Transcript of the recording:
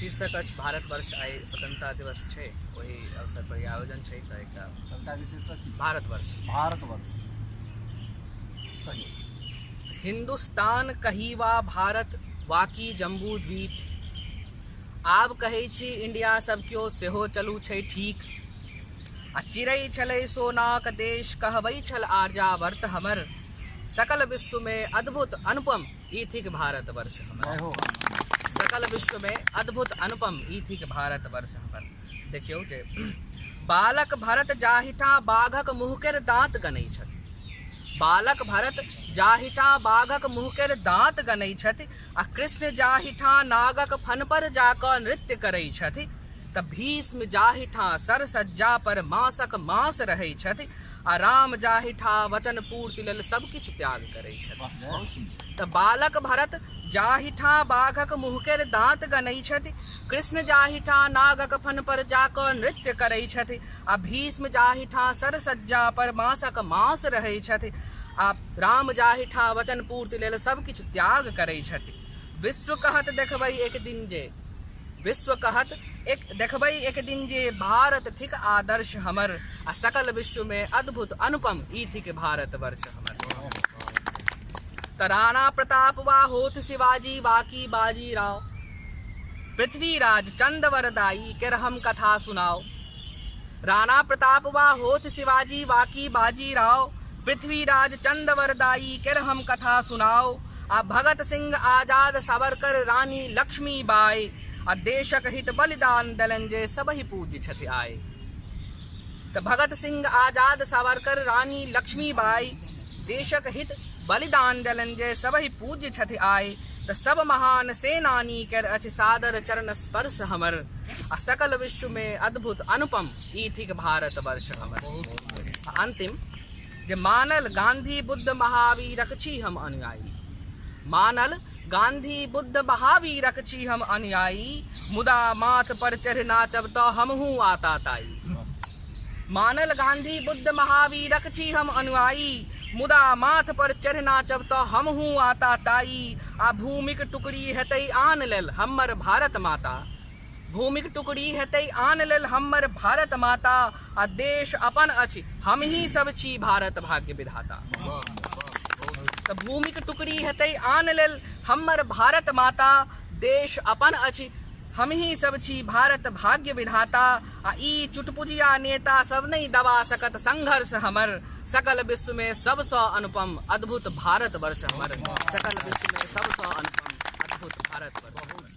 शीर्षक अछि भारतवर्ष आइ स्वतंत्रता दिवस छै, वही अवसर पर आयोजन छै। तऽ एकटा कविता के शीर्षक की छै? भारतवर्ष। भारतवर्ष कहिए। हिंदुस्तान कहीवा भारत वाकी जम्बू द्वीप। आब कहै छी इंडिया सब क्यों सेहो चलू छै ठीक। आ चिड़ै छलै सोनाक देश कहबै छल आर्यावर्त हमर। सकल विश्व में अद्भुत अनुपम ई थिक भारतवर्ष हमर। सकल विश्व में अद्भुत अनुपम ई थिक भारतवर्ष हमर। देखियौ जे बालक भरत जाहिठा बाघक मुँहकेर दाँत गनै छथि। बालक भरत जाहिठा बाघक मुँहकेर दाँत गनै छथि। आ कृष्ण जाहिठा नागक फन पर जाकऽ नृत्य करै छथि। तऽ भीष्म जाहिठा सरसज्जा पर मासक मास रहै छथि। आ राम जाहिठा वचन पूर्ति लेल सब किछु त्याग करै छथि। तऽ बालक भरत जाहिठा बाघक मुँहकेर दाँत गनै छथि। कृष्ण जाहिठा नागक फन पर जाकऽ नृत्य करै छथि। आ भीष्म जाहिठा सरसज्जा पर मासक मास रहै छथि। आ राम जाहिठा वचन पूर्ति लेल सब किछु त्याग करै छथि। विश्व कहत देखबै एक दिन जे विश्व कहत देखबै एक दिन जे भारत थिक आदर्श हमर। आ सकल विश्व में अद्भुत अनुपम ई थिक भारतवर्ष हमर। त राणा प्रताप वा होत शिवाजी बाकी बाजी राव। पृथ्वीराज चंदवरदाई केर हम कथा सुनाओ। राणा प्रताप वा होत शिवाजी बाकी बाजी राव। पृथ्वीराज चंदवरदाई केर हम कथा सुनाओ। आ भगत सिंह आजाद सावरकर रानी लक्ष्मीबाई। आ देशक हित बलिदान देलन जे सबहि पूज्य छथि आए। त भगत सिंह आजाद सावरकर रानी लक्ष्मीबाई देशक हित बलिदान देलन जे सबहि पूज्य छथि आए। त सब महान सेनानी केर अछि सादर चरण स्पर्श हमर। आ सकल विश्व में अद्भुत अनुपम ई थिक भारतवर्ष हमर। अंतिम जे मानल गांधी बुद्ध महावीरक छी हम अनुयायी। मानल गांधी बुद्ध महावीरक छी हम अनुयायी। मुदा माथ पर चढ़ नाचब तऽ हमहू आता ताई। मानल गांधी बुद्ध महावीरक छी हम अनुयायी। मुदा माथ पर चढ़ नाचब तऽ हमहू आता ताई। आ भूमिक टुकड़ी हेतै आन लेल हमर भारत माता। भूमिक टुकड़ी हेतै आन लेल हमर भारत माता। आ देश अपन अछि हमही सब छी भारत भाग्य विधाता। तऽ भूमिक टुकड़ी हेतै आन लेल हमर भारत माता। देश अपन अछि हमही सब छी भारत भाग्य विधाता। आ ई चुटपुजिया नेता सब नहीं दबा सकत संघर्ष हमर। सकल विश्व में सबसँ अनुपम अद्भुत भारतवर्ष हमर। सकल विश्व में सबसँ अनुपम अद्भुत भारतवर्ष।